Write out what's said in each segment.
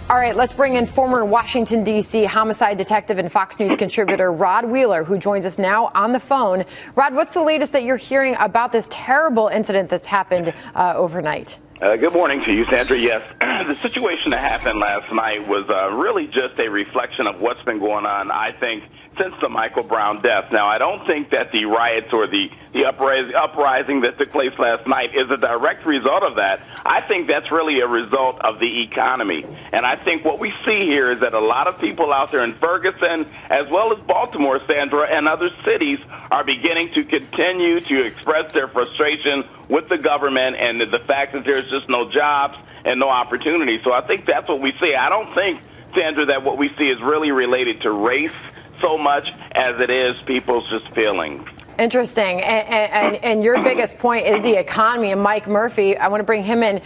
All right, let's bring in former Washington, D.C. homicide detective and Fox News contributor Rod Wheeler, who joins us now on the phone. Rod, what's the latest that you're hearing about this terrible incident that's happened overnight? Good morning to you, Sandra. Yes, the situation that happened last night was really just a reflection of what's been going on, I think, since the Michael Brown death. Now, I don't think that the riots or the uprising that took place last night is a direct result of that. I think that's really a result of the economy. And I think what we see here is that a lot of people out there in Ferguson, as well as Baltimore, Sandra, and other cities are beginning to continue to express their frustration with the government and the fact that there's just no jobs and no opportunity. So I think that's what we see. I don't think, Sandra, that what we see is really related to race so much as it is people's just feelings. Interesting. And your biggest point is the economy. And Mike Murphy, I want to bring him in.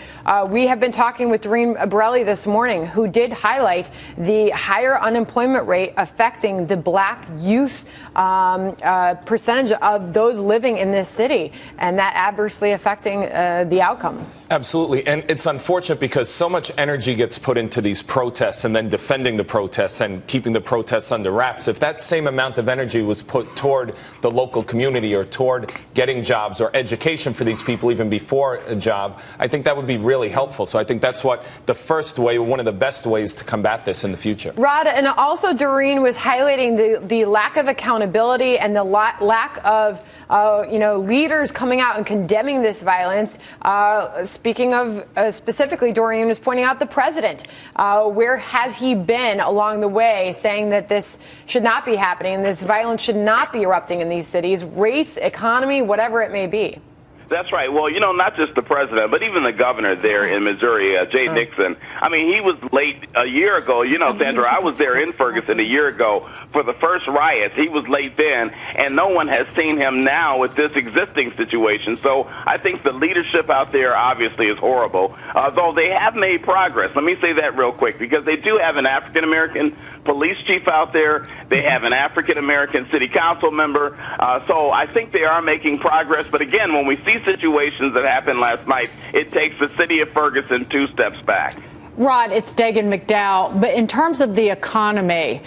We have been talking with Doreen Borelli this morning, who did highlight the higher unemployment rate affecting the black youth percentage of those living in this city, and that adversely affecting the outcome. Absolutely. And it's unfortunate because so much energy gets put into these protests and then defending the protests and keeping the protests under wraps. If that same amount of energy was put toward the local community or toward getting jobs or education for these people even before a job, I think that would be really helpful. So I think that's what the first way, one of the best ways to combat this in the future. Rod, and also Doreen was highlighting the lack of accountability and the lack of leaders coming out and condemning this violence. Speaking of specifically, Doreen was pointing out the president. Where has he been along the way saying that this should not be happening and this violence should not be erupting in these cities, race, economy, whatever it may be? That's right. Well, not just the president, but even the governor there in Missouri, Jay Nixon. I mean, he was late a year ago. Sandra, I was there in Ferguson a year ago for the first riots. He was late then, and no one has seen him now with this existing situation. So I think the leadership out there obviously is horrible, though they have made progress. Let me say that real quick, because they do have an African-American police chief out there. They have an African-American city council member. So I think they are making progress. But again, when we see situations that happened last night, it takes the city of Ferguson 2 steps back. Rod, it's Dagen Mcdowell. But in terms of the economy,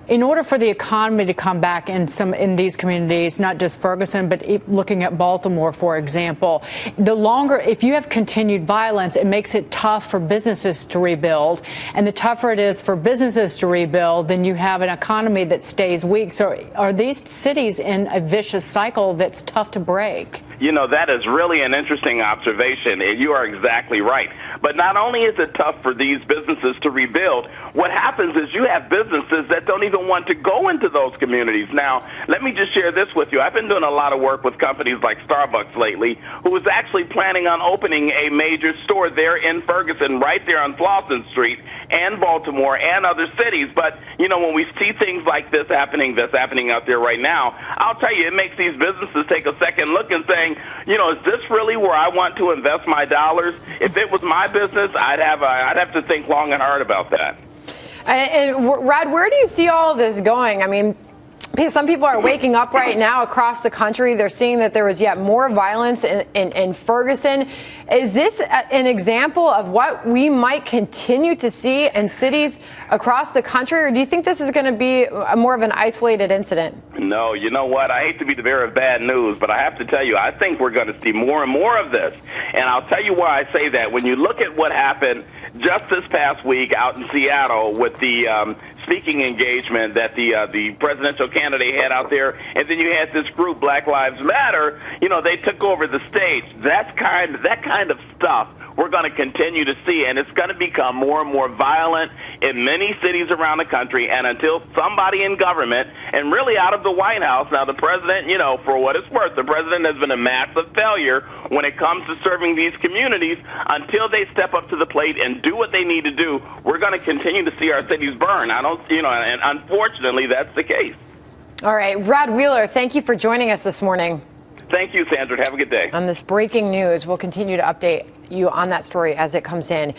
in order for the economy to come back in these communities, not just Ferguson, but looking at Baltimore, for example, if you have continued violence, it makes it tough for businesses to rebuild. And the tougher it is for businesses to rebuild, then you have an economy that stays weak. So are these cities in a vicious cycle that's tough to break? That is really an interesting observation, and you are exactly right. But not only is it tough for these businesses to rebuild, what happens is you have businesses that don't even want to go into those communities. Now, let me just share this with you. I've been doing a lot of work with companies like Starbucks lately, who is actually planning on opening a major store there in Ferguson, right there on Flossin Street, and Baltimore and other cities. But, when we see things like this that's happening out there right now, I'll tell you, it makes these businesses take a second look and saying, is this really where I want to invest my dollars? If it was my business, I'd have to think long and hard about that. And Rod, where do you see all of this going? I mean, some people are waking up right now across the country. They're seeing that there was yet more violence in Ferguson. Is this an example of what we might continue to see in cities across the country, or do you think this is going to be more of an isolated incident? No, you know what? I hate to be the bearer of bad news, but I have to tell you, I think we're going to see more and more of this. And I'll tell you why I say that. When you look at what happened just this past week out in Seattle with the speaking engagement that the presidential candidate had out there, and then you had this group, Black Lives Matter, they took over the stage. That kind of stuff we're going to continue to see, and it's going to become more and more violent in many cities around the country. And until somebody in government, and really out of the White House, now the president, for what it's worth, the president has been a massive failure when it comes to serving these communities. Until they step up to the plate and do what they need to do, we're going to continue to see our cities burn. And unfortunately, that's the case. All right, Rod Wheeler, thank you for joining us this morning. Thank you, Sandra. Have a good day. On this breaking news, we'll continue to update you on that story as it comes in.